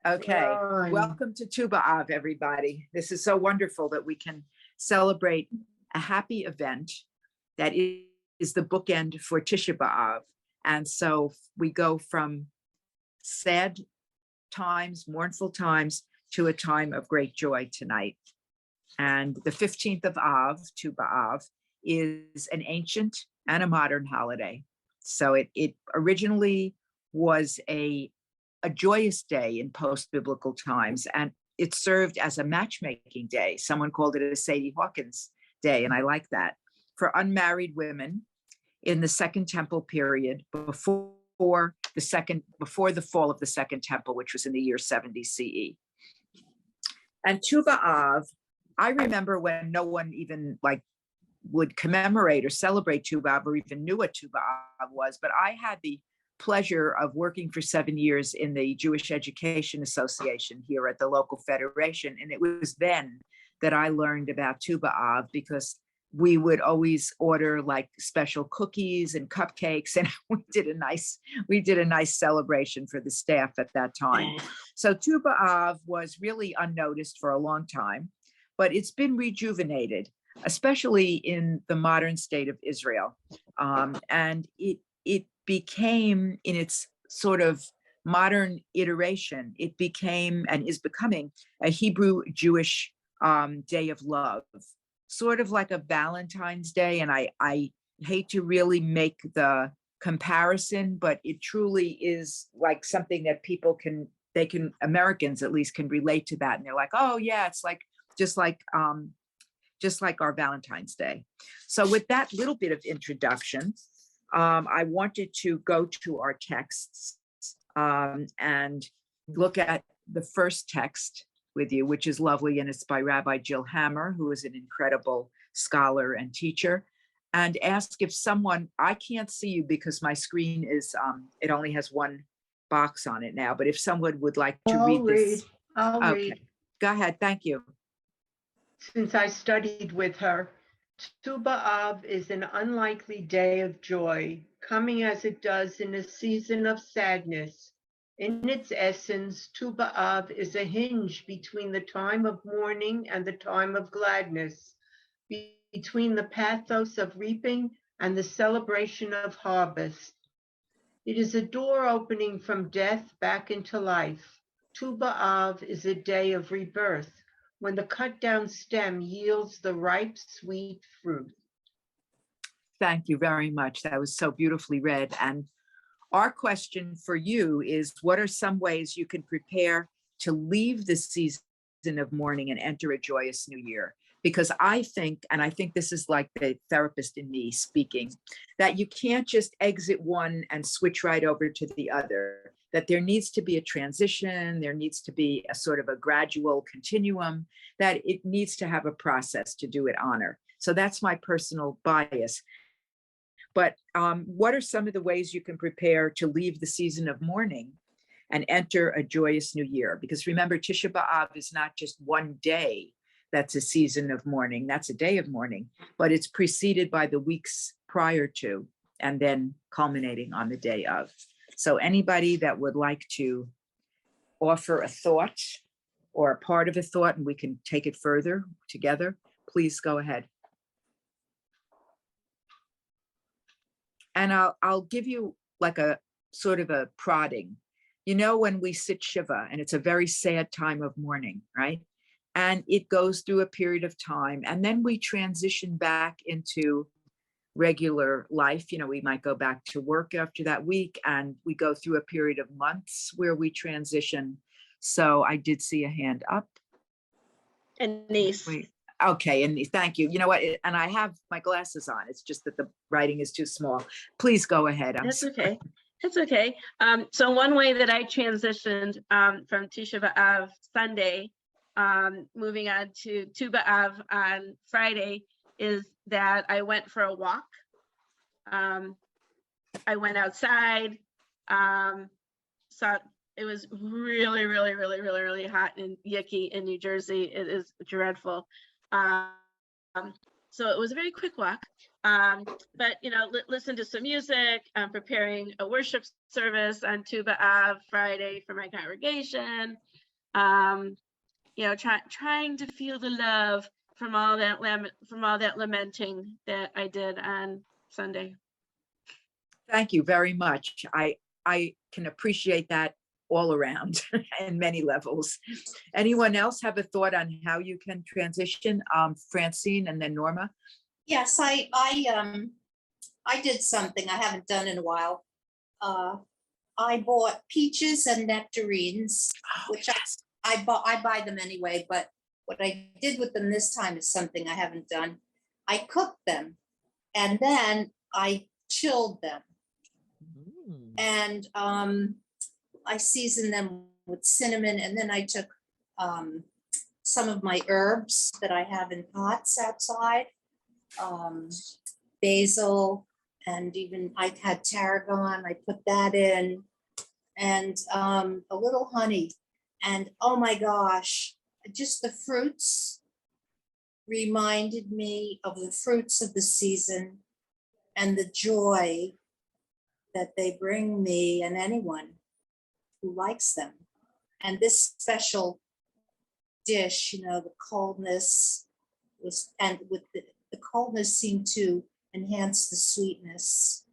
Okay, Ron. welcome to Tu B'Av, everybody. This is so wonderful that we can celebrate a happy event that is the bookend for Tisha B'Av. And so we go from sad times, mournful times, to a time of great joy tonight. And the 15th of Av, Tu B'Av, is an ancient and a modern holiday. So it originally was a joyous day in post-biblical times, and it served as a matchmaking day. Someone called it a Sadie Hawkins day, and I like that, for unmarried women in the Second Temple period before the fall of the Second Temple, which was in the year 70 CE. And Tu B'Av, I remember when no one even would commemorate or celebrate Tu B'Av or even knew what Tu B'Av was, but I had the pleasure of working for 7 years in the Jewish Education Association here at the local federation. And it was then that I learned about Tu B'Av, because we would always order like special cookies and cupcakes, and we did a nice celebration for the staff at that time. So Tu B'Av was really unnoticed for a long time, but it's been rejuvenated, especially in the modern state of Israel. And it became, in its sort of modern iteration, it became and is becoming a Hebrew Jewish day of love, sort of like a Valentine's Day. And I hate to really make the comparison, but it truly is like something that Americans at least can relate to that. And they're like, oh yeah, it's like, just like our Valentine's Day. So with that little bit of introduction, I wanted to go to our texts and look at the first text with you, which is lovely, and it's by Rabbi Jill Hammer, who is an incredible scholar and teacher, and ask if someone, I can't see you because my screen is, it only has one box on it now, but if someone would like to read this. I'll read. Go ahead, thank you. Since I studied with her, Tu B'Av is an unlikely day of joy, coming as it does in a season of sadness. In its essence, Tu B'Av is a hinge between the time of mourning and the time of gladness, between the pathos of reaping and the celebration of harvest. It is a door opening from death back into life. Tu B'Av is a day of rebirth, when the cut down stem yields the ripe, sweet fruit. Thank you very much. That was so beautifully read. And our question for you is, what are some ways you can prepare to leave the season of mourning and enter a joyous new year? Because I think this is like the therapist in me speaking, that you can't just exit one and switch right over to the other, that there needs to be a transition, there needs to be a sort of a gradual continuum, that it needs to have a process to do it honor. So that's my personal bias. But what are some of the ways you can prepare to leave the season of mourning and enter a joyous new year? Because remember, Tisha B'Av is not just one day that's a season of mourning, that's a day of mourning, but it's preceded by the weeks prior to, and then culminating on the day of. So anybody that would like to offer a thought or a part of a thought, and we can take it further together, please go ahead. And I'll give you like a sort of a prodding. You know, when we sit Shiva, and it's a very sad time of mourning, right? And it goes through a period of time, and then we transition back into regular life. You know, we might go back to work after that week, and we go through a period of months where we transition. So I did see a hand up. And niece. Wait. Okay, and thank you. You know what? And I have my glasses on. It's just that the writing is too small. Please go ahead. That's okay. That's okay. So one way that I transitioned from Tisha B'Av Sunday, moving on to Tu B'Av on Friday, is that I went for a walk. I went outside. It was really, really, really, really, really hot and yucky in New Jersey. It is dreadful. So it was a very quick walk, but you know, listen to some music. I'm preparing a worship service on Tu B'Av Friday for my congregation. You know, trying to feel the love from all that lamenting that I did on Sunday. Thank you very much. I can appreciate that all around in many levels. Anyone else have a thought on how you can transition? Francine and then Norma. Yes, I did something I haven't done in a while. I bought peaches and nectarines, which I buy them anyway, but what I did with them this time is something I haven't done. I cooked them and then I chilled them. And I seasoned them with cinnamon, and then I took some of my herbs that I have in pots outside, basil, and even I had tarragon, I put that in, and a little honey. And oh my gosh, just the fruits reminded me of the fruits of the season and the joy that they bring me and anyone who likes them. And this special dish, you know, the coldness was, and with the coldness seemed to enhance the sweetness.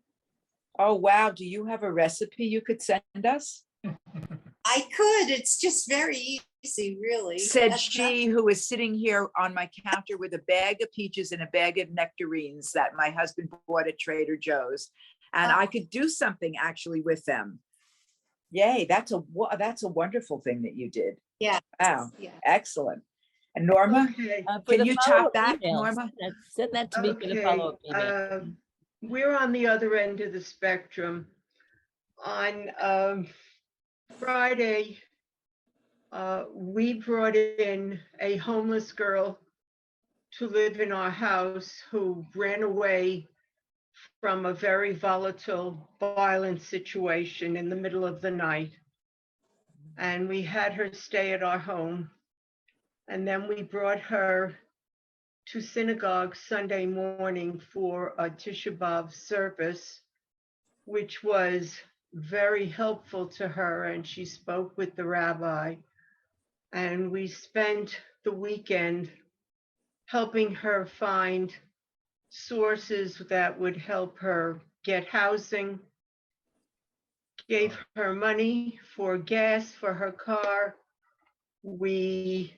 Oh, wow. Do you have a recipe you could send us? I could, it's just very easy, really. Said That's she who is sitting here on my counter with a bag of peaches and a bag of nectarines that my husband bought at Trader Joe's. And I could do something actually with them. Yay, that's a wonderful thing that you did. Yeah. Wow, Yeah. excellent. And Norma, Okay. For can the you follow-up top that, email, Norma? Send that to me for the follow-up email. We're on the other end of the spectrum. On Friday, we brought in a homeless girl to live in our house who ran away from a very volatile, violent situation in the middle of the night. And we had her stay at our home. And then we brought her to synagogue Sunday morning for a Tisha B'Av service, which was very helpful to her. And she spoke with the rabbi. And we spent the weekend helping her find sources that would help her get housing, gave her money for gas for her car. We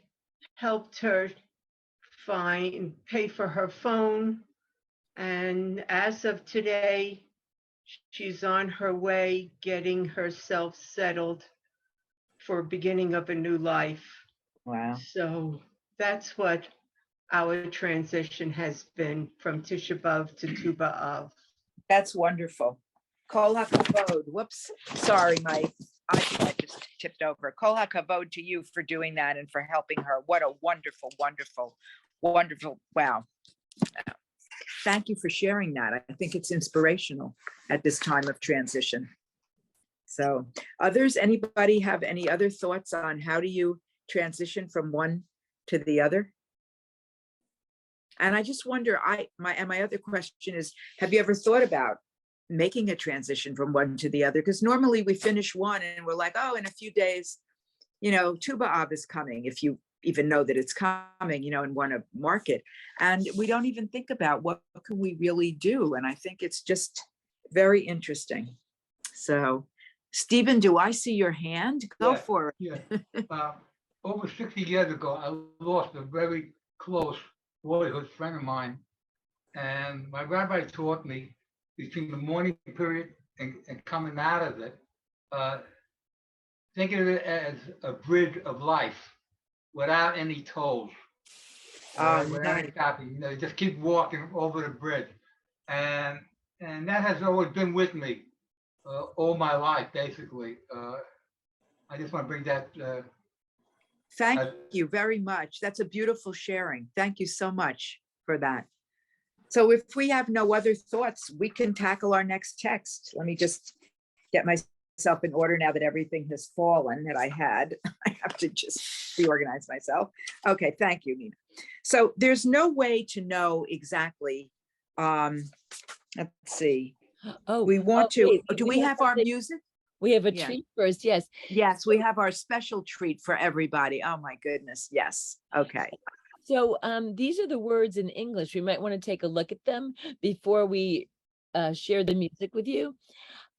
helped her pay for her phone. And as of today, she's on her way getting herself settled for beginning of a new life. Wow. So that's what our transition has been from Tisha B'Av to Tu B'Av. That's wonderful. Kol hakavod. Whoops. Sorry, my iPad just tipped over. Kol hakavod to you for doing that and for helping her. What a wonderful, wonderful, wonderful. Wow. Thank you for sharing that. I think it's inspirational at this time of transition. So others, anybody have any other thoughts on how do you transition from one to the other? And I just wonder, my other question is, have you ever thought about making a transition from one to the other? Because normally we finish one and we're like, oh, in a few days, you know, Tu B'Av is coming, if you even know that it's coming, you know, and want to mark it. And we don't even think about what can we really do. And I think it's just very interesting. So, Stephen, do I see your hand? Go for it. Yeah. Over 60 years ago, I lost a very close boyhood friend of mine. And my rabbi taught me between the mourning period and coming out of it, think of it as a bridge of life without any tolls. Without any stopping, you know, just keep walking over the bridge. And that has always been with me all my life, basically. I just want to bring that. Thank you very much. That's a beautiful sharing. Thank you so much for that. So if we have no other thoughts, we can tackle our next text. Let me just get myself in order now that everything has fallen that I had. I have to just reorganize myself. Okay, thank you, Nina. So there's no way to know exactly, let's see. Oh, We want to, wait, do we we have have our something- music? We have a Yeah. treat first, yes. Yes, we have our special treat for everybody. Oh, my goodness. Yes. Okay. So these are the words in English. We might want to take a look at them before we share the music with you.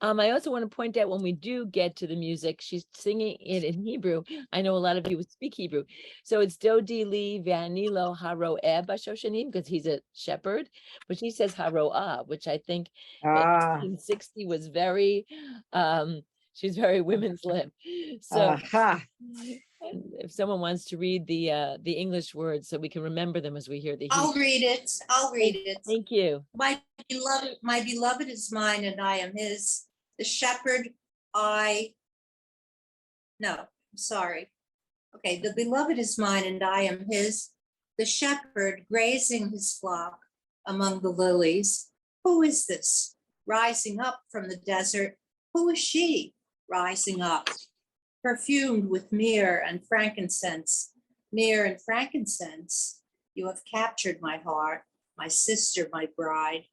I also want to point out when we do get to the music, she's singing it in Hebrew. I know a lot of you would speak Hebrew. So it's Dodi li Vanilo Haroeh Bashoshanim, because he's a shepherd, but she says Haroah, which I think in Ah, 1960 was very, she's very women's lib. So aha. if someone wants to read the English words so we can remember them as we hear the I'll Hebrew. read it. I'll read it. Thank you. My beloved is mine and I am his. The shepherd, sorry. Okay, the beloved is mine and I am his. The shepherd grazing his flock among the lilies. Who is this rising up from the desert? Who is she rising up? Perfumed with myrrh and frankincense. Myrrh and frankincense. You have captured my heart, my sister, my bride.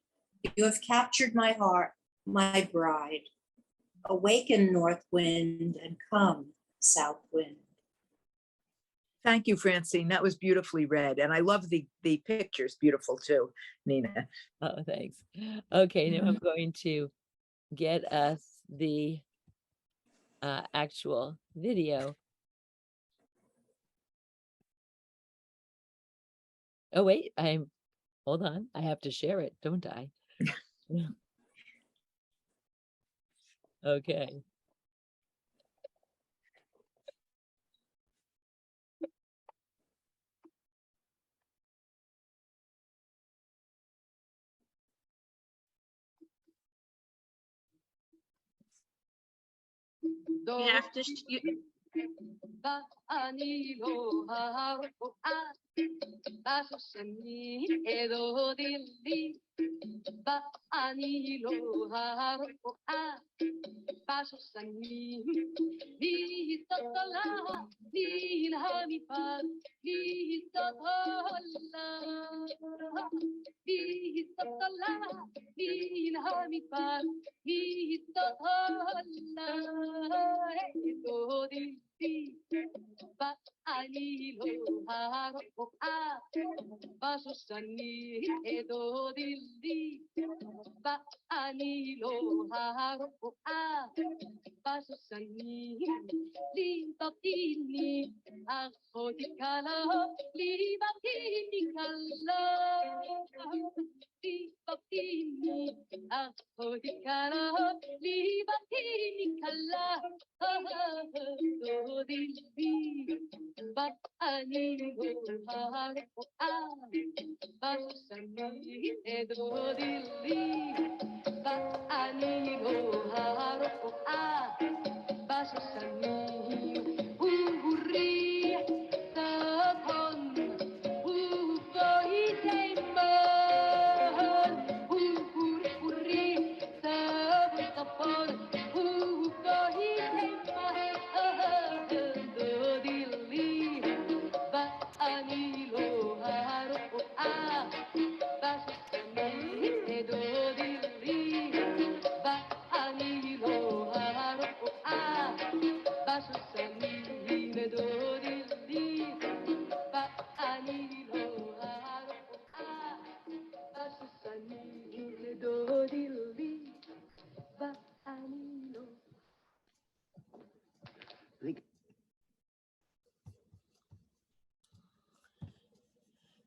You have captured my heart, my bride. Awaken, north wind, and come, south wind. Thank you, Francine. That was beautifully read. And I love the pictures. Beautiful too, Nina. Oh, thanks. Okay, now I'm going to get us the actual video. Oh, wait, hold on. I have to share it, don't I? Okay. You have to,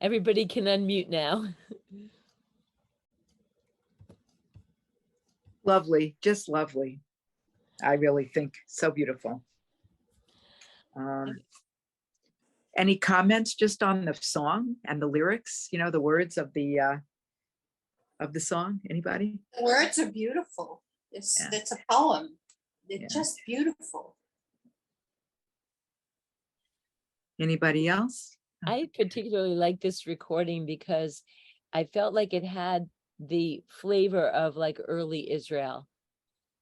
Everybody can unmute now. Lovely, just lovely. I really think so beautiful. Any comments just on the song and the lyrics, you know, the words of the song? Anybody? The words are beautiful. It's a poem. It's just beautiful. Anybody else? I particularly like this recording because I felt like it had the flavor of like early Israel.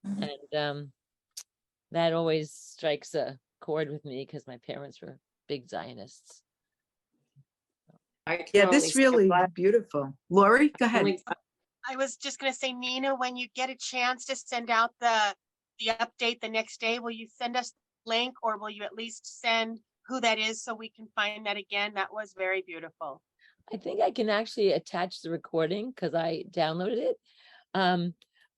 And that always strikes a chord with me because my parents were big Zionists. Yeah, this really beautiful. Lori, go ahead. I was just going to say, Nina, when you get a chance to send out the the update the next day, will you send us the link, or will you at least send who that is so we can find that again? That was very beautiful. I think I can actually attach the recording because I downloaded it.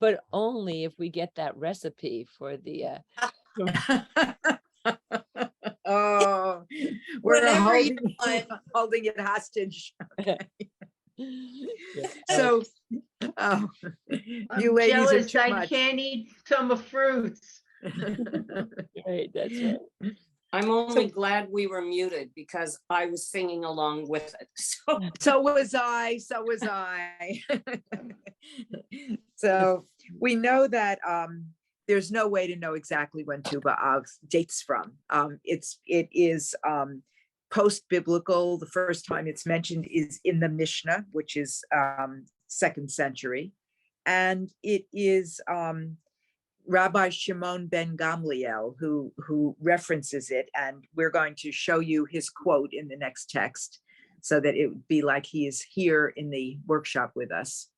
But only if we get that recipe for the Oh, we're Whatever you holding it hostage. Yeah. So, oh, I'm you ladies are jealous too I much. can't eat summer fruits. Right, that's right. I'm only glad we were muted because I was singing along with it. So So was I, so was I. So we know that there's no way to know exactly when Tu B'Av dates from. It is post-biblical. The first time it's mentioned is in the Mishnah, which is 2nd century. And it is Rabbi Shimon ben Gamliel who references it, and we're going to show you his quote in the next text so that it would be like he is here in the workshop with us.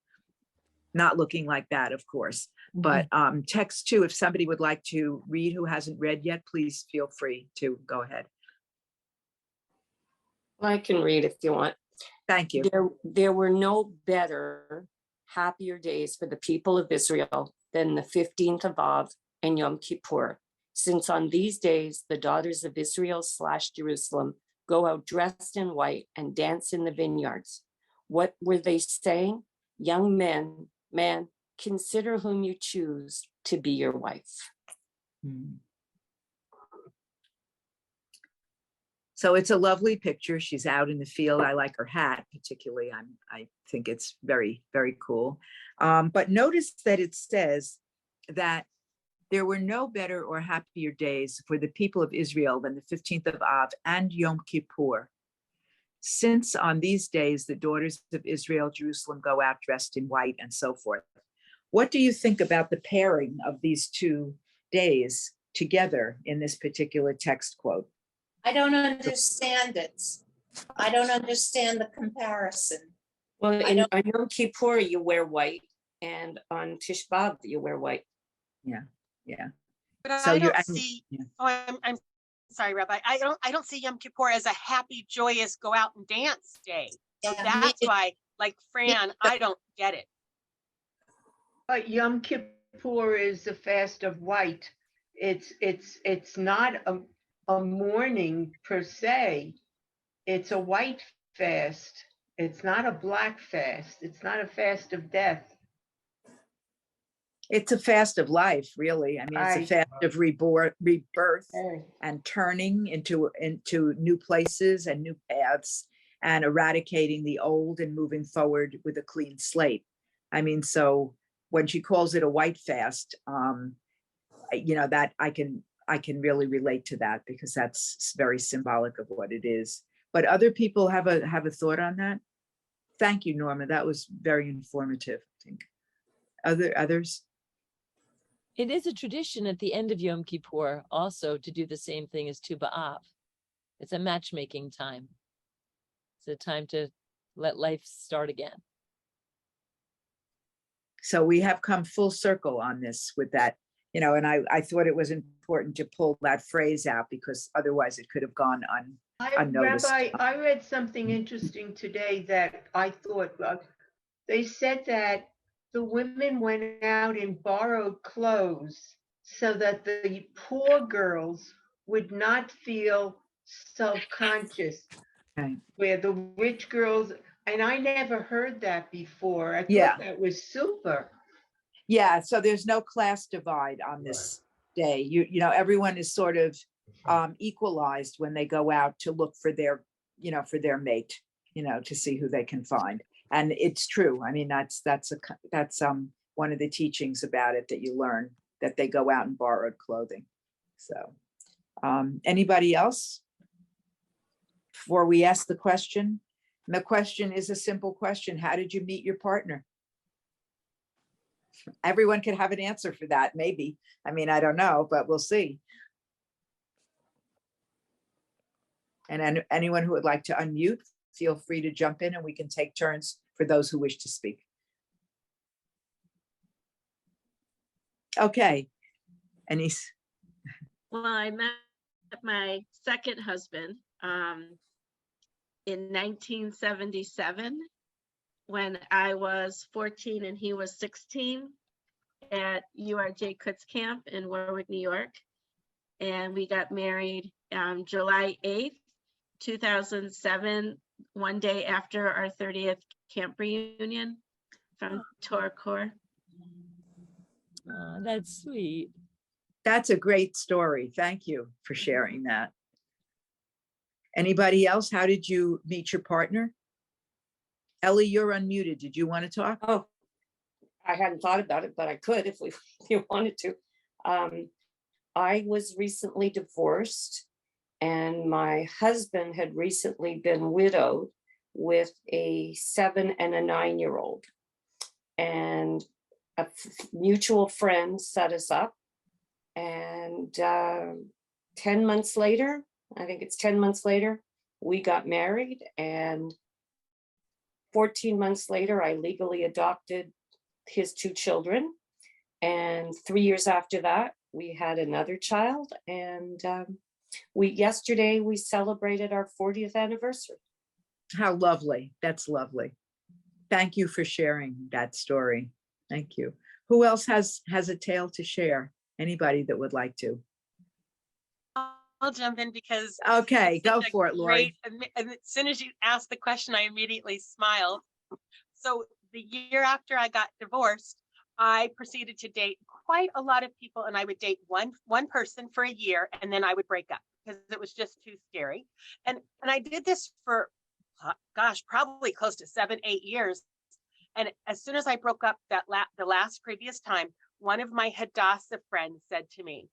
Not looking like that, of course, but text 2, if somebody would like to read who hasn't read yet, please feel free to go ahead. I can read if you want. Thank you. There were no better, happier days for the people of Israel than the 15th of Av and Yom Kippur, since on these days the daughters of Israel / Jerusalem go out dressed in white and dance in the vineyards. What were they saying? Young man, consider whom you choose to be your wife. So it's a lovely picture. She's out in the field. I like her hat particularly. I think it's very, very cool. But notice that it says that there were no better or happier days for the people of Israel than the 15th of Av and Yom Kippur, since on these days the daughters of Israel, Jerusalem, go out dressed in white and so forth. What do you think about the pairing of these 2 days together in this particular text quote? I don't understand it. I don't understand the comparison. Well, on Yom Kippur, you wear white, and on Tish B'Av, you wear white. Yeah. But So I you're- don't see, yeah. I'm sorry, Rabbi. I don't see Yom Kippur as a happy, joyous, go out and dance day. So Yeah, that's why, like Fran, I don't get it. But Yom Kippur is a fast of white. It's not a mourning per se. It's a white fast. It's not a black fast. It's not a fast of death. It's a fast of life, really. I mean, it's a fast of rebirth and turning into new places and new paths and eradicating the old and moving forward with a clean slate. I mean, so when she calls it a white fast, that I can really relate to that because that's very symbolic of what it is. But other people have a thought on that? Thank you, Norma. That was very informative, I think. Others? It is a tradition at the end of Yom Kippur also to do the same thing as Tu B'Av. It's a matchmaking time. It's a time to let life start again. So we have come full circle on this with that, and I thought it was important to pull that phrase out because otherwise it could have gone unnoticed. Rabbi, I read something interesting today that I thought about. They said that the women went out in borrowed clothes so that the poor girls would not feel self-conscious. Okay. Where the rich girls, and I never heard that before. I thought Yeah. that was super. Yeah, so there's no class divide on this day. Everyone is sort of equalized when they go out to look for their mate, to see who they can find. And it's true. I mean, that's one of the teachings about it that you learn, that they go out in borrowed clothing. So anybody else? Before we ask the question, and the question is a simple question. How did you meet your partner? Everyone could have an answer for that, maybe. I mean, I don't know, but we'll see. And anyone who would like to unmute, feel free to jump in and we can take turns for those who wish to speak. Okay. And he's, Well, I met my second husband in 1977 when I was 14 and he was 16 at URJ Kutz Camp in Warwick, New York. And we got married July 8th, 2007, one day after our 30th camp reunion from Torah Corps. Oh, that's sweet. that's a great story. Thank you for sharing that. Anybody else? How did you meet your partner? Ellie, you're unmuted. Did you want to talk? Oh, I hadn't thought about it, but I could if if you wanted to. I was recently divorced, and my husband had recently been widowed with a 7 and a 9-year-old. And a mutual friend set us up. And 10 months later, I think it's 10 months later, we got married. And 14 months later, I legally adopted his 2 children. And 3 years after that, we had another child. And yesterday we celebrated our 40th anniversary. How lovely. That's lovely. Thank you for sharing that story. Thank you. Who else has a tale to share? Anybody that would like to? I'll jump in because Okay, it's go such a for it, Lori. and as soon as you asked the question, I immediately smiled. So the year after I got divorced, I proceeded to date quite a lot of people, and I would date one person for a year, and then I would break up because it was just too scary. And I did this for, gosh, probably close to 7, 8 years. And as soon as I broke up the last previous time, one of my Hadassah friends said to me,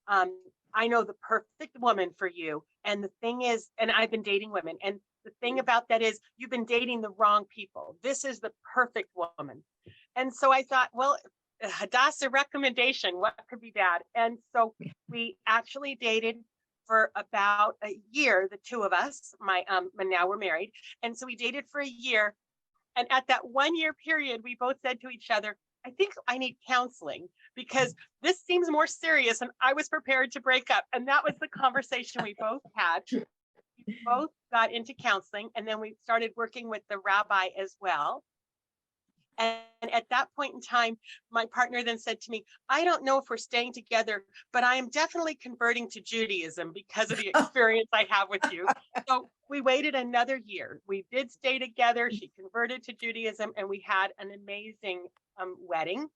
I know the perfect woman for you. And the thing is, and I've been dating women, and the thing about that is you've been dating the wrong people. This is the perfect woman. And so I thought, well, Hadassah recommendation, what could be bad? And so we actually dated for about a year, the 2 of us, and now we're married. And so we dated for a year. And at that 1-year period, we both said to each other, I think I need counseling because this seems more serious, and I was prepared to break up. And that was the conversation we both had. We both got into counseling, and then we started working with the rabbi as well. And at that point in time, my partner then said to me, I don't know if we're staying together, but I am definitely converting to Judaism because of the experience I have with you. So we waited another year. We did stay together. She converted to Judaism, and we had an amazing wedding.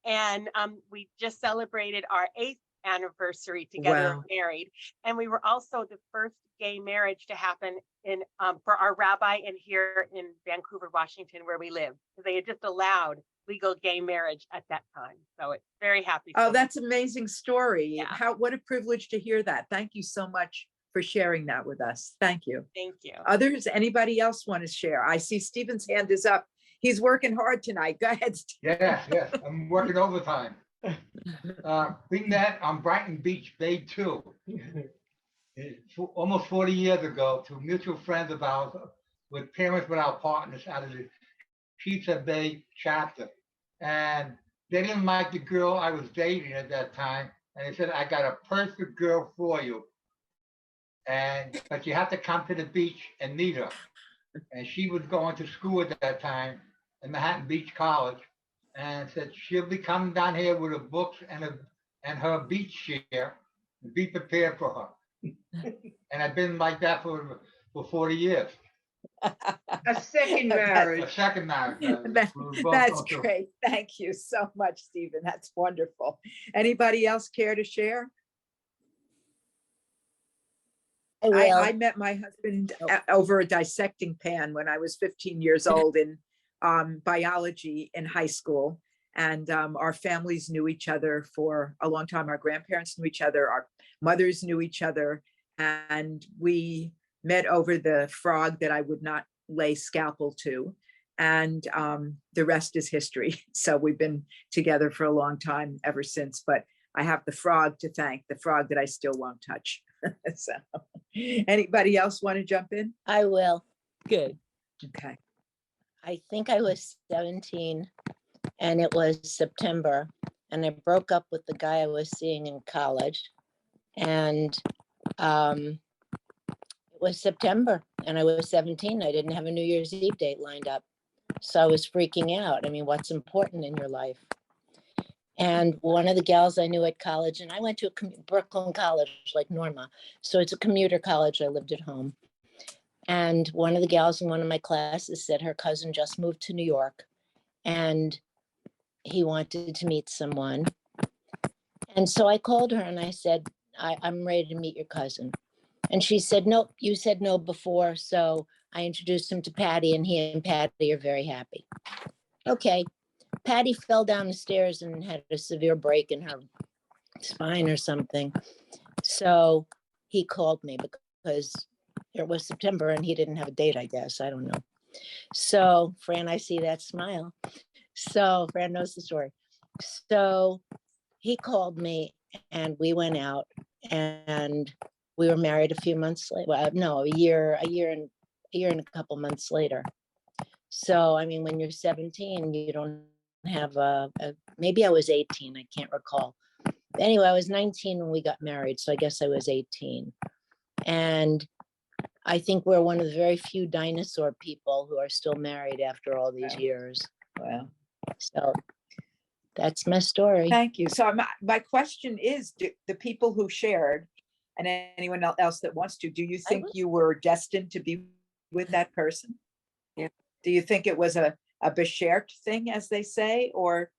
And we just celebrated our 8th anniversary together, Wow. married. And we were also the first gay marriage to happen in for our rabbi in here in Vancouver, Washington, where we live. They had just allowed legal gay marriage at that time. So it's very happy. Oh, that's an amazing story. Yeah. What a privilege to hear that. Thank you so much for sharing that with us. Thank you. Thank you. Others, anybody else want to share? I see Stephen's hand is up. He's working hard tonight. Go ahead, Stephen. Yes, I'm working overtime. We met on Brighton Beach Bay 2. Almost 40 years ago, to mutual friends of ours with Parents Without Partners out of the Pizza Bay chapter. And they didn't like the girl I was dating at that time. And they said, I got a perfect girl for you. But you have to come to the beach and meet her. And she was going to school at that time at Manhattan Beach College. And said she'll be coming down here with her books and her beach chair. Be prepared for her. And I've been like that for 40 years. A second A marriage. second marriage. That's great. Thank you so much, Stephen. That's wonderful. Anybody else care to share? I met my husband over a dissecting pan when I was 15 years old in biology in high school. And our families knew each other for a long time. Our grandparents knew each other. Our mothers knew each other. And we met over the frog that I would not lay scalpel to. And the rest is history. So we've been together for a long time ever since. But I have the frog to thank, the frog that I still won't touch. So anybody else want to jump in? I will. Good. Okay. I think I was 17 and it was September. and I broke up with the guy I was seeing in college. And it was September and I was 17. I didn't have a New Year's Eve date lined up. So I was freaking out. I mean, what's important in your life? And one of the gals I knew at college, and I went to a Brooklyn college like Norma. So it's a commuter college. I lived at home. And one of the gals in one of my classes said her cousin just moved to New York and he wanted to meet someone. And so I called her and I said, I'm ready to meet your cousin. And she said, nope, you said no before. So I introduced him to Patty and he and Patty are very happy. Okay. Patty fell down the stairs and had a severe break in her spine or something. So he called me because it was September and he didn't have a date, I guess. I don't know. So Fran, I see that smile. So Fran knows the story. So he called me and we went out and we were married a few months later. Well, no, a year and a couple months later. So, I mean, when you're 17, you don't have maybe I was 18, I can't recall. Anyway, I was 19 when we got married. So I guess I was 18. And I think we're one of the very few dinosaur people who are still married after all these years. Well, So that's my story. thank you. So my question is, do the people who shared and anyone else that wants to, do you think you were destined to be with that person? Yeah. Do you think it was a beshert thing, as they say, or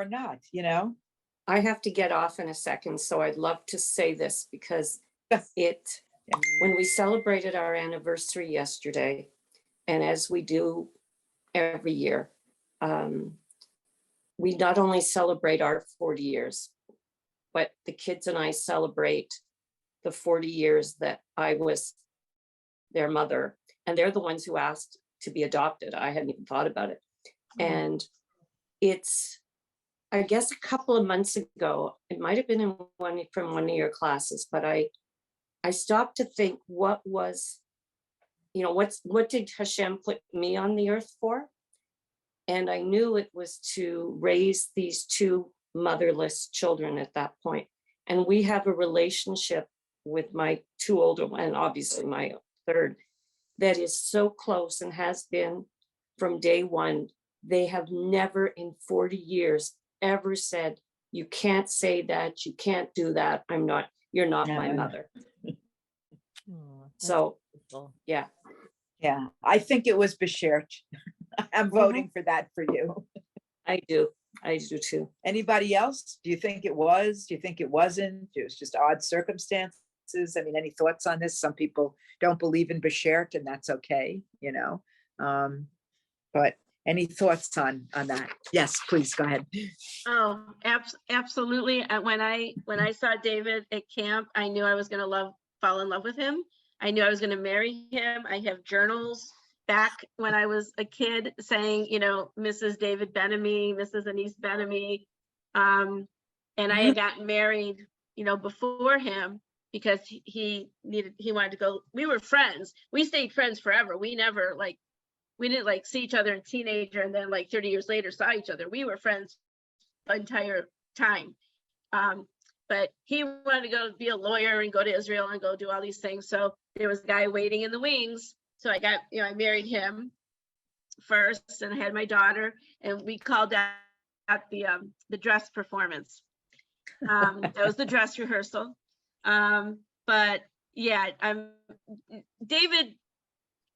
not, you know? I have to get off in a second, so I'd love to say this because when we celebrated our anniversary yesterday, and as we do every year, we not only celebrate our 40 years, but the kids and I celebrate the 40 years that I was their mother. And they're the ones who asked to be adopted. I hadn't even thought about it. And it's, I guess a couple of months ago, it might have been from one of your classes, but I stopped to think what did Hashem put me on the earth for? And I knew it was to raise these two motherless children at that point. And we have a relationship with my two older ones, and obviously my third, that is so close and has been from day one. They have never in 40 years ever said, you can't say that, you can't do that. You're not my mother. So, yeah. Yeah, I think it was beshert. I'm voting for that for you. I do too. Anybody else? Do you think it was? Do you think it wasn't? It was just odd circumstances. I mean, any thoughts on this? Some people don't believe in beshert, and that's okay, you know. But any thoughts on that? Yes, please go ahead. Oh, absolutely. When I saw David at camp, I knew I was going to fall in love with him. I knew I was going to marry him. I have journals back when I was a kid saying, you know, Mrs. David Benamy, Mrs. Anise Benamy. And I had gotten married, you know, before him because he wanted to go. We were friends. We stayed friends forever. We never we didn't see each other in teenager and then 30 years later saw each other. We were friends the entire time. But he wanted to go be a lawyer and go to Israel and go do all these things. So there was a guy waiting in the wings. So I got, I married him first and I had my daughter and we called that the dress performance. That was the dress rehearsal. But yeah, David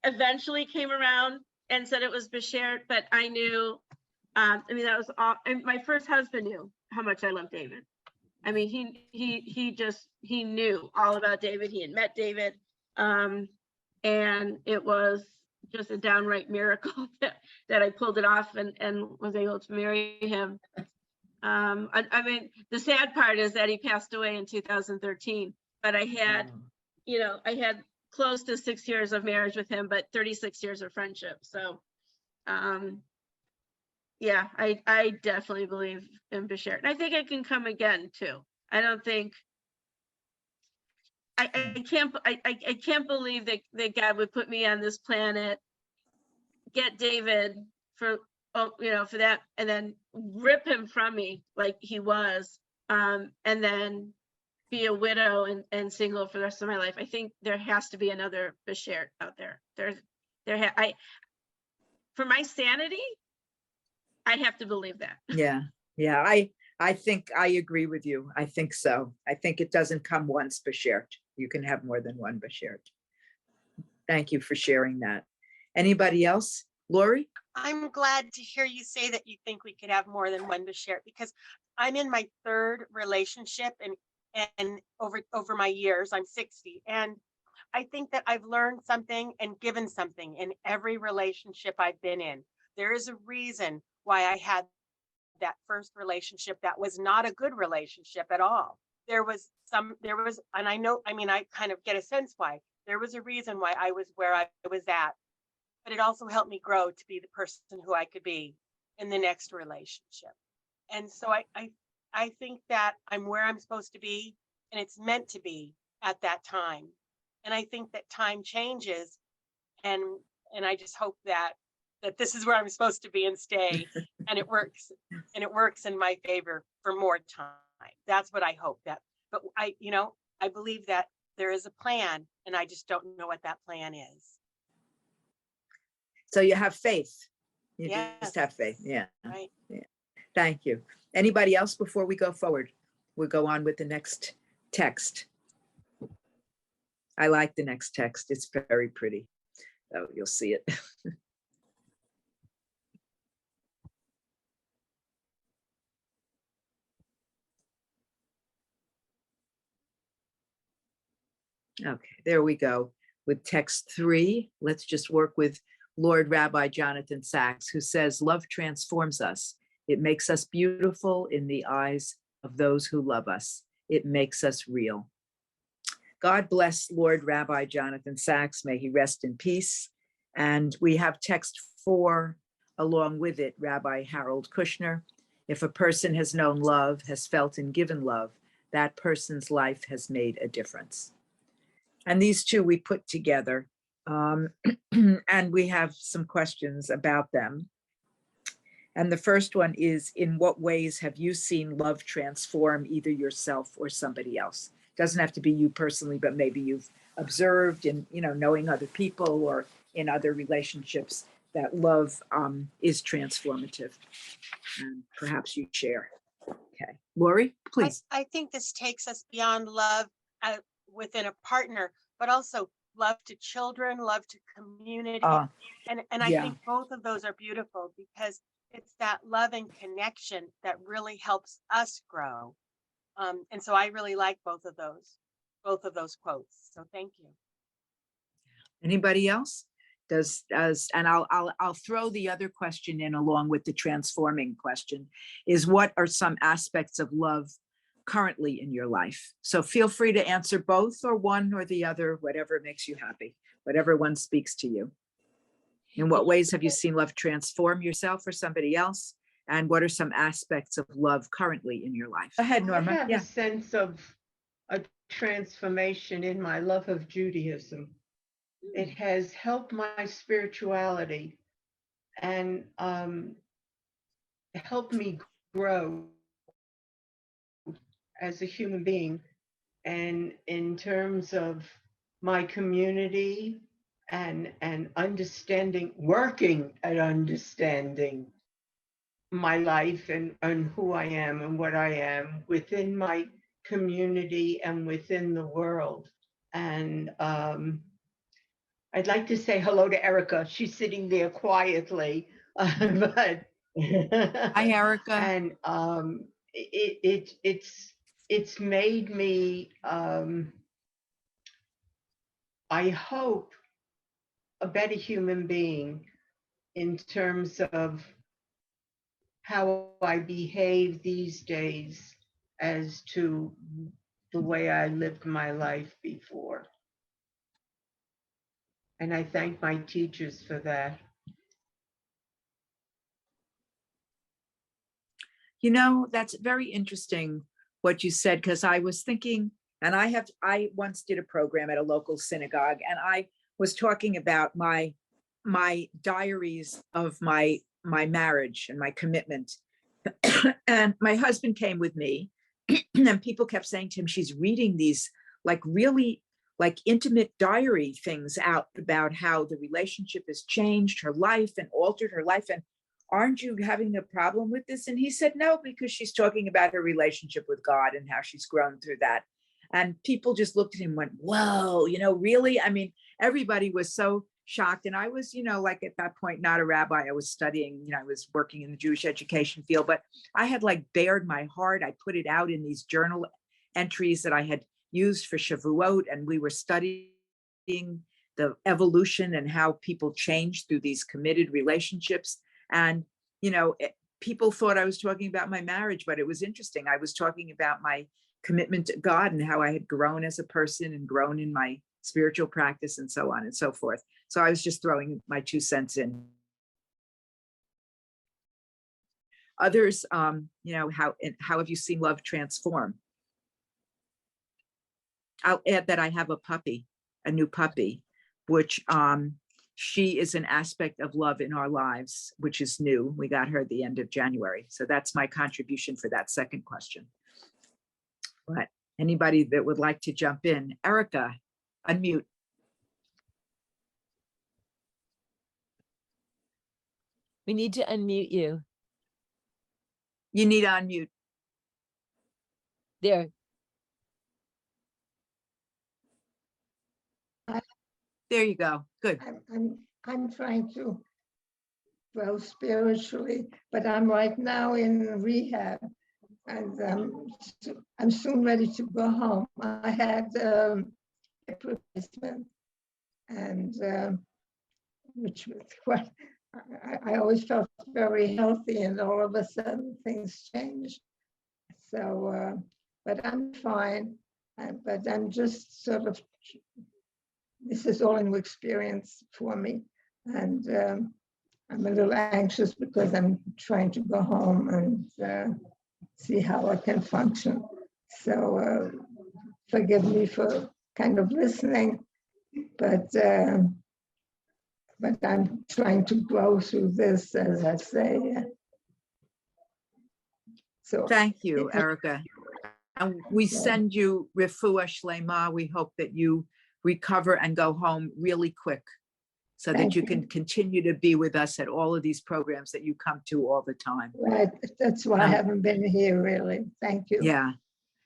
eventually came around and said it was beshert, but I knew, that was all, and my first husband knew how much I loved David. I mean, he knew all about David. He had met David. And it was just a downright miracle that I pulled it off and was able to marry him. I mean, the sad part is that he passed away in 2013, but I had, I had close to 6 years of marriage with him, but 36 years of friendship. So, yeah, I definitely believe in beshert. And I think it can come again too. I don't think, I can't believe that God would put me on this planet, get David for oh, for that, and then rip him from me like he was, and then be a widow and single for the rest of my life. I think there has to be another Bashert out there. For my sanity, I have to believe that. Yeah, yeah. I think I agree with you. I think so. I think it doesn't come once Bashert. You can have more than one Bashert. Thank you for sharing that. Anybody else? Lori? I'm glad to hear you say that you think we could have more than one Bashert, because I'm in my third relationship, and over my years, I'm 60, and I think that I've learned something and given something in every relationship I've been in. There is a reason why I had that first relationship that was not a good relationship at all. And I know, I mean, I kind of get a sense why. There was a reason why I was where I was at, but it also helped me grow to be the person who I could be in the next relationship. And so I think that I'm where I'm supposed to be, and it's meant to be at that time. And I think that time changes, and I just hope that this is where I'm supposed to be and stay, and it works in my favor for more time. That's what I hope. But I believe that there is a plan, and I just don't know what that plan is. So you have faith. You Yes. just have faith. Yeah. Right. Yeah. Thank you. Anybody else before we go forward? We'll go on with the next text. I like the next text. It's very pretty. Oh, you'll see it. Okay, there we go. With text 3, let's just work with Lord Rabbi Jonathan Sacks, who says, love transforms us. It makes us beautiful in the eyes of those who love us. It makes us real. God bless Lord Rabbi Jonathan Sacks. May he rest in peace. And we have text 4 along with it, Rabbi Harold Kushner. If a person has known love, has felt and given love, that person's life has made a difference. And these two we put together, and we have some questions about them. And the first one is, in what ways have you seen love transform either yourself or somebody else? Doesn't have to be you personally, but maybe you've observed in, knowing other people or in other relationships that love is transformative. And perhaps you share. Okay, Lori, please. I think this takes us beyond love within a partner, but also love to children, love to community. And I think both of those are beautiful, because it's that love and connection that really helps us grow. And so I really like both of those quotes. So thank you. Anybody else? And I'll throw the other question in along with the transforming question, is what are some aspects of love currently in your life? So feel free to answer both or one or the other, whatever makes you happy, whatever one speaks to you. In what ways have you seen love transform yourself or somebody else? And what are some aspects of love currently in your life? Go ahead, Norma. I have a sense of a transformation in my love of Judaism. It has helped my spirituality and helped me grow as a human being, and in terms of my community and working at understanding my life and who I am and what I am within my community and within the world. And I'd like to say hello to Erica. She's sitting there quietly, but hi, Erica. And it's made me, I hope, a better human being in terms of how I behave these days as to the way I lived my life before. And I thank my teachers for that. That's very interesting what you said, because I was thinking, and I once did a program at a local synagogue, and I was talking about my diaries of my my marriage and my commitment. And my husband came with me, and people kept saying to him, she's reading these like really like intimate diary things out about how the relationship has changed her life and altered her life. And aren't you having a problem with this? And he said, no, because she's talking about her relationship with God and how she's grown through that. And people just looked at him and went, whoa, really? I mean, everybody was so shocked. And I was, like at that point, not a rabbi. I was studying, I was working in the Jewish education field, but I had like bared my heart. I put it out in these journal entries that I had used for Shavuot, and we were studying the evolution and how people change through these committed relationships. And, people thought I was talking about my marriage, but it was interesting. I was talking about my commitment to God and how I had grown as a person and grown in my spiritual practice and so on and so forth. So I was just throwing my 2 cents in. Others, how have you seen love transform? I'll add that I have a new puppy, which she is an aspect of love in our lives, which is new. We got her at the end of January. So that's my contribution for that second question. But anybody that would like to jump in, Erica, unmute. We need to unmute you. You need to unmute. There. There you go. Good. I'm trying to grow spiritually, but I'm right now in rehab, and I'm soon ready to go home. I had a replacement, and which was what I always felt very healthy, and all of a sudden things changed. So, but I'm fine. But I'm just sort of. This is all new experience for me, and I'm a little anxious because I'm trying to go home and see how I can function. So forgive me for kind of listening, but I'm trying to grow through this, as I say. So thank you, Erica. And we send you refuah shlema. We hope that you recover and go home really quick so that you can continue to be with us at all of these programs that you come to all the time. Right. That's why I haven't been here, really. Thank you.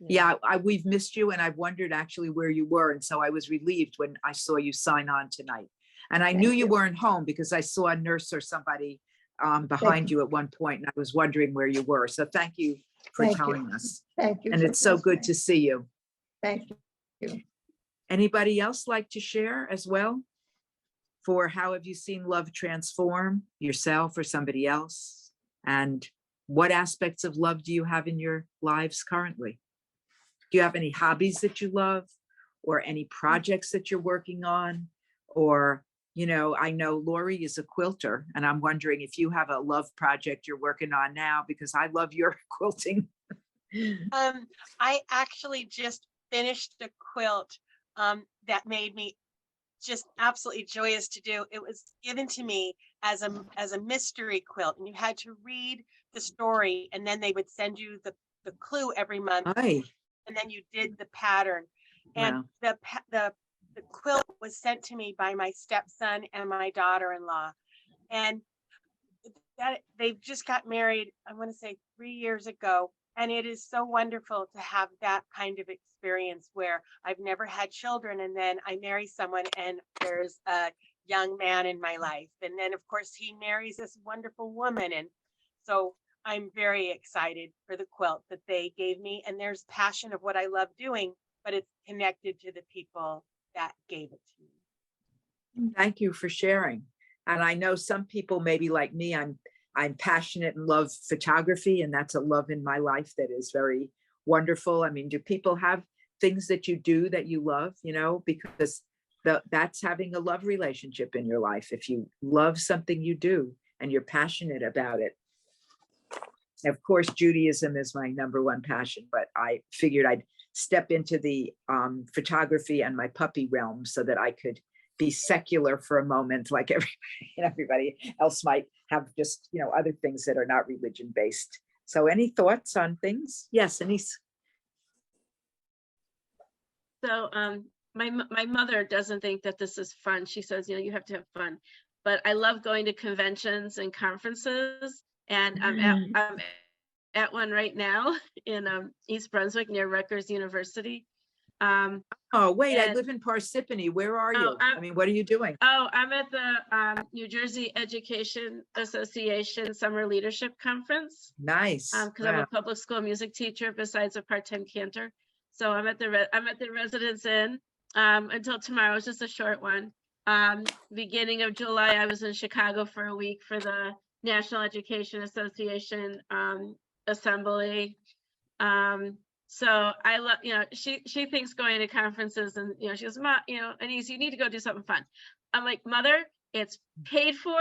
Yeah, we've missed you, and I've wondered actually where you were. And so I was relieved when I saw you sign on tonight. And I knew you weren't home because I saw a nurse or somebody behind you at one point, and I was wondering where you were. So thank you for telling us. Thank you. And it's so good to see you. Thank you. Anybody else like to share as well? For how have you seen love transform yourself or somebody else? And what aspects of love do you have in your lives currently? Do you have any hobbies that you love, or any projects that you're working on? Or, I know Lori is a quilter, and I'm wondering if you have a love project you're working on now, because I love your quilting. I actually just finished a quilt that made me just absolutely joyous to do. It was given to me as a mystery quilt, and you had to read the story, and then they would send you the clue every month. Aye. And then you did the pattern. And wow. the quilt was sent to me by my stepson and my daughter-in-law, and that they've just got married, I want to say 3 years ago. And it is so wonderful to have that kind of experience where I've never had children, and then I marry someone and there's a young man in my life. And then, of course, he marries this wonderful woman. And so I'm very excited for the quilt that they gave me. And there's passion of what I love doing, but it's connected to the people that gave it to me. Thank you for sharing. And I know some people maybe like me, I'm passionate and love photography, and that's a love in my life that is very wonderful. I mean, do people have things that you do that you love, because that's having a love relationship in your life. If you love something you do and you're passionate about it. Of course, Judaism is my number one passion, but I figured I'd step into the photography and my puppy realm so that I could be secular for a moment, like everybody else might have just, other things that are not religion based. So any thoughts on things? Yes, Anise. So my mother doesn't think that this is fun. She says, you have to have fun. But I love going to conventions and conferences, and I'm at one right now in East Brunswick near Rutgers University. Oh, wait, I and- live in Parsippany. Where are you? I'm- I mean, what are you doing? Oh, I'm at the New Jersey Education Association Summer Leadership Conference. Nice. Because I'm a public school music teacher besides a part-time cantor. So I'm at the Residence Inn until tomorrow. It's just a short one. Beginning of July, I was in Chicago for a week for the National Education Association Assembly. So I love, she thinks going to conferences and, she goes, Ma, Anise, you need to go do something fun. I'm like, Mother, it's paid for.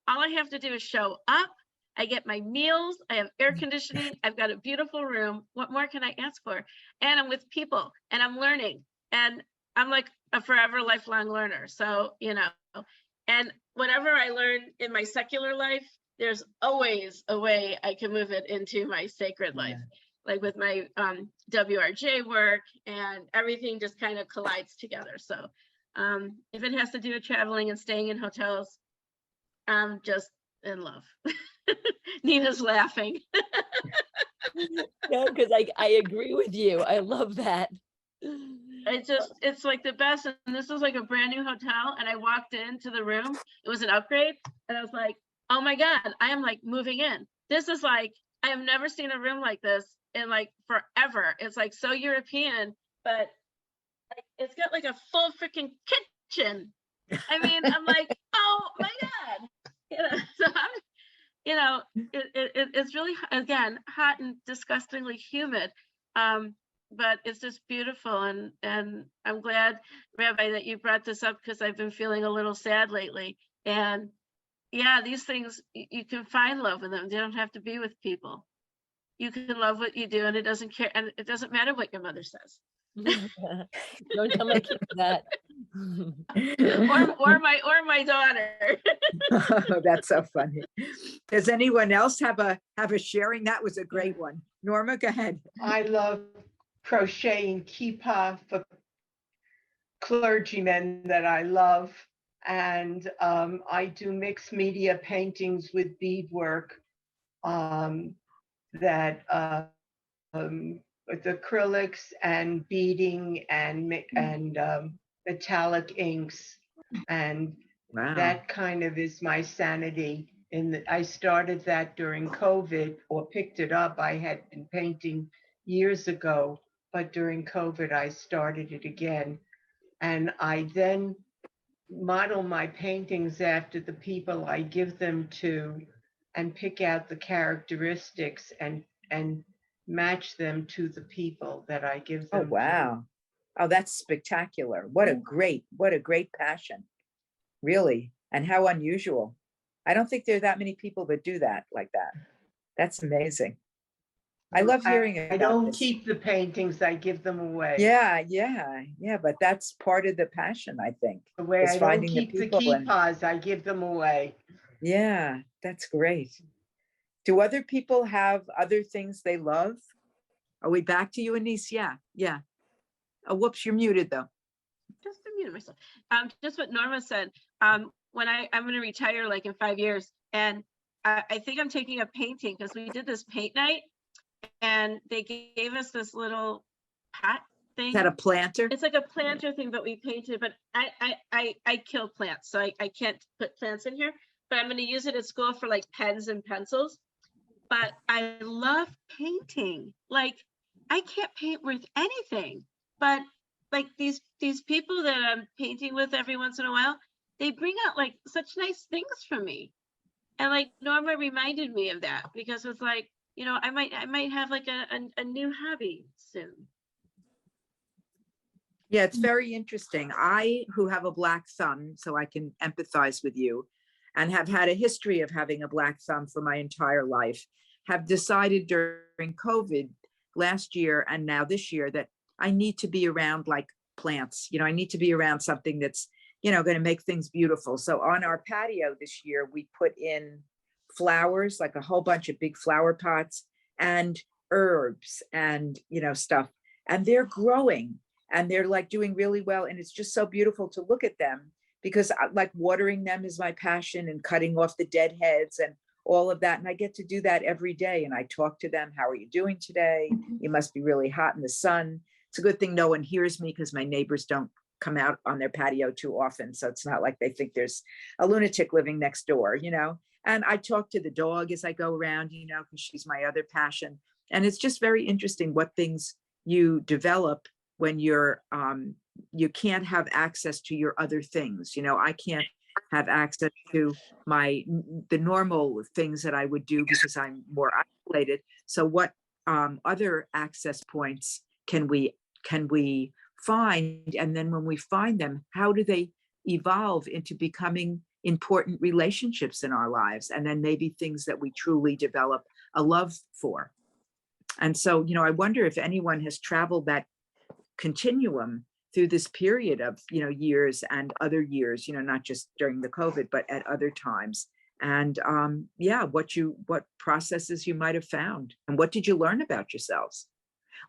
All I have to do is show up. I get my meals. I have air conditioning. I've got a beautiful room. What more can I ask for? And I'm with people and I'm learning. And I'm like a forever lifelong learner. So, and whatever I learn in my secular life, there's always a way I can move it into my sacred life. Like with my WRJ work, and everything just kind of collides together. So if it has to do with traveling and staying in hotels, I'm just in love. Nina's laughing. No, because I agree with you. I love that. It's like the best. And this is like a brand new hotel. And I walked into the room, it was an upgrade. And I was like, oh my God, I am like moving in. This is like, I have never seen a room like this in like forever. It's like so European, but like, it's got like a full freaking kitchen. I mean, I'm like, oh my God. So I'm, it's really, again, hot and disgustingly humid. But it's just beautiful. And I'm glad, Rabbi, that you brought this up because I've been feeling a little sad lately. And yeah, these things, you can find love in them. They don't have to be with people. You can love what you do, and it doesn't care, and it doesn't matter what your mother says. Don't tell my kids that. or my daughter. Oh, that's so funny. Does anyone else have a sharing? That was a great one. Norma, go ahead. I love crocheting kippah for clergymen that I love. And I do mixed media paintings with beadwork with acrylics and beading and metallic inks. And Wow. that kind of is my sanity. I started that during COVID, or picked it up. I had been painting years ago, but during COVID, I started it again. And I then model my paintings after the people I give them to, and pick out the characteristics and match them to the people that I give them. Oh, wow. Oh, that's spectacular. What a great passion. Really. And how unusual. I don't think there are that many people that do that like that. That's amazing. I love hearing it. I don't keep the paintings, I give them away. Yeah. But that's part of the passion, I think. The way is I don't finding the keep the people and- kippahs, I give them away. Yeah, that's great. Do other people have other things they love? Are we back to you, Anise? Yeah. Oh, whoops, you're muted though. Just to mute myself. Just what Norma said. When I'm going to retire like in 5 years, and I think I'm taking a painting because we did this paint night, and they gave us this little pot thing. Is that a planter? It's like a planter thing, but we painted. But I kill plants, so I can't put plants in here. But I'm going to use it at school for like pens and pencils. But I love painting. Like I can't paint worth anything, but like these people that I'm painting with every once in a while, they bring out like such nice things for me. And like Norma reminded me of that, because it's like, I might have like a new hobby soon. Yeah, it's very interesting. I, who have a black thumb, so I can empathize with you, and have had a history of having a black thumb for my entire life, have decided during COVID last year and now this year that I need to be around like plants. I need to be around something that's going to make things beautiful. So on our patio this year, we put in flowers, like a whole bunch of big flower pots and herbs and, stuff. And they're growing and they're like doing really well. And it's just so beautiful to look at them because like watering them is my passion and cutting off the dead heads and all of that. And I get to do that every day. And I talk to them. How are you doing today? You must be really hot in the sun. It's a good thing no one hears me because my neighbors don't come out on their patio too often. So it's not like they think there's a lunatic living next door, And I talk to the dog as I go around, because she's my other passion. And it's just very interesting what things you develop when you can't have access to your other things. I can't have access to the normal things that I would do because I'm more isolated. So what other access points can we find? And then when we find them, how do they evolve into becoming important relationships in our lives? And then maybe things that we truly develop a love for. And so, I wonder if anyone has traveled that continuum through this period of, years and other years, not just during the COVID, but at other times. And what processes you might have found and what did you learn about yourselves?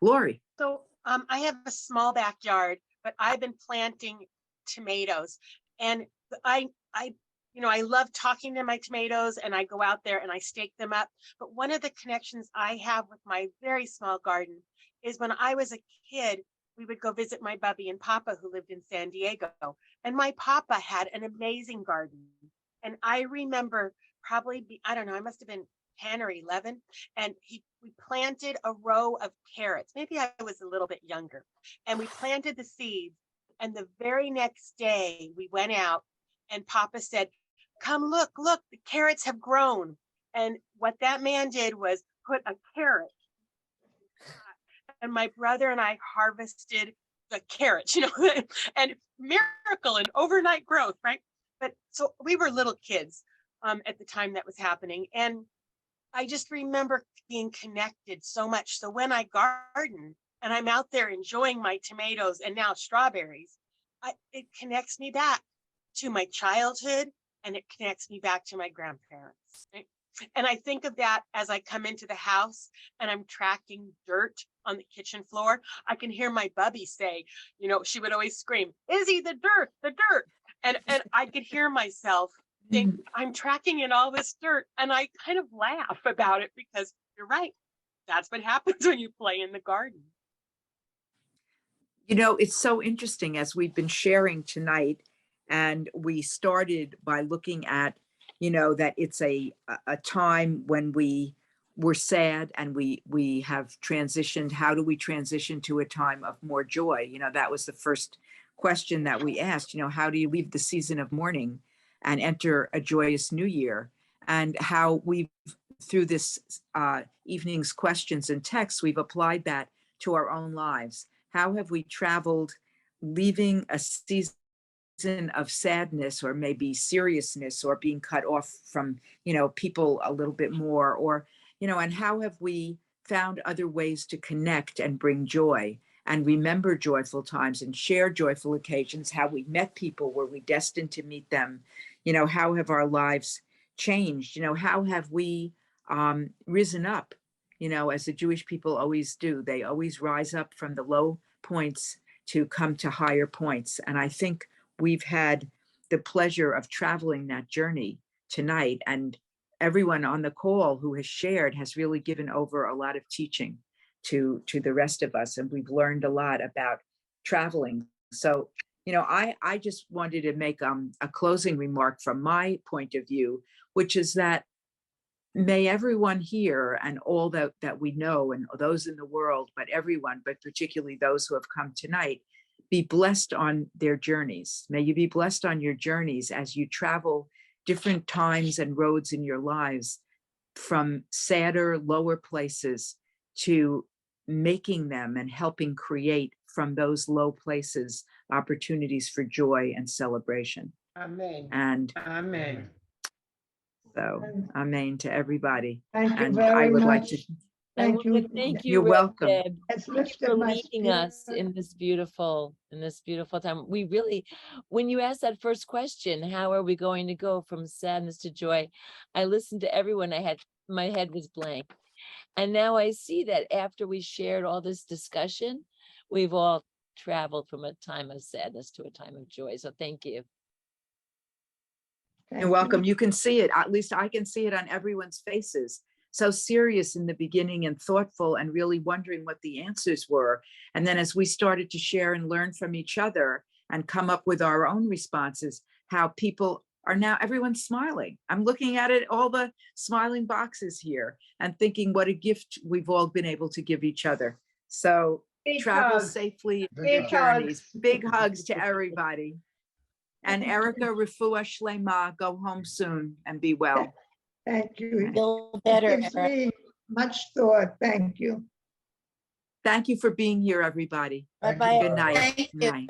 Lori. So I have a small backyard, but I've been planting tomatoes, and I love talking to my tomatoes, and I go out there and I stake them up. But one of the connections I have with my very small garden is when I was a kid, we would go visit my Bubby and Papa who lived in San Diego. And my Papa had an amazing garden. And I remember I must have been 10 or 11. And we planted a row of carrots. Maybe I was a little bit younger. And we planted the seeds. And the very next day we went out and Papa said, come look, the carrots have grown. And what that man did was put a carrot. And my brother and I harvested the carrots, and miracle and overnight growth, right? But so we were little kids at the time that was happening. And I just remember being connected so much. So when I garden and I'm out there enjoying my tomatoes and now strawberries, it connects me back to my childhood and it connects me back to my grandparents. Right? And I think of that as I come into the house and I'm tracking dirt on the kitchen floor. I can hear my Bubby say, she would always scream, Izzy, the dirt. And I could hear myself think, I'm tracking in all this dirt. And I kind of laugh about it because you're right. That's what happens when you play in the garden. It's so interesting as we've been sharing tonight, and we started by looking at, that it's a time when we were sad and we have transitioned. How do we transition to a time of more joy? That was the first question that we asked, how do you leave the season of mourning and enter a joyous new year? And how we've, through this evening's questions and texts, we've applied that to our own lives. How have we traveled, leaving a season of sadness or maybe seriousness or being cut off from, people a little bit more, or, and how have we found other ways to connect and bring joy and remember joyful times and share joyful occasions? How we met people, were we destined to meet them? How have our lives changed? How have we risen up? As the Jewish people always do, they always rise up from the low points to come to higher points. And I think we've had the pleasure of traveling that journey tonight, and everyone on the call who has shared has really given over a lot of teaching to the rest of us, and we've learned a lot about traveling. So, I just wanted to make a closing remark from my point of view, which is that may everyone here and all that we know and those in the world, but everyone, but particularly those who have come tonight, be blessed on their journeys. May you be blessed on your journeys as you travel different times and roads in your lives, from sadder, lower places to making them and helping create from those low places opportunities for joy and celebration. Amen. And Amen. so, amen to everybody. Thank you And very I would like much. to I Thank wanna you. thank you, You're Rev welcome. Deb, It's for lifted my leading us spirit. in this beautiful time. We really, when you asked that first question, how are we going to go from sadness to joy? I listened to everyone. My head was blank. And now I see that after we shared all this discussion, we've all traveled from a time of sadness to a time of joy. So thank you. Thank You're you. welcome. You can see it, at least I can see it on everyone's faces. So serious in the beginning and thoughtful and really wondering what the answers were. And then as we started to share and learn from each other and come up with our own responses, how people are now, everyone's smiling. I'm looking at it, all the smiling boxes here and thinking what a gift we've all been able to give each other. So Big travel hugs. safely in Big your journeys. hugs. Big hugs to everybody. And Thank you. Erica, Refuah Shlema, go home soon and be well. Thank you. Feel It better, gives Eric. me much thought. Thank you. Thank you for being here, everybody. Bye-bye. Good night. Thank you. Night.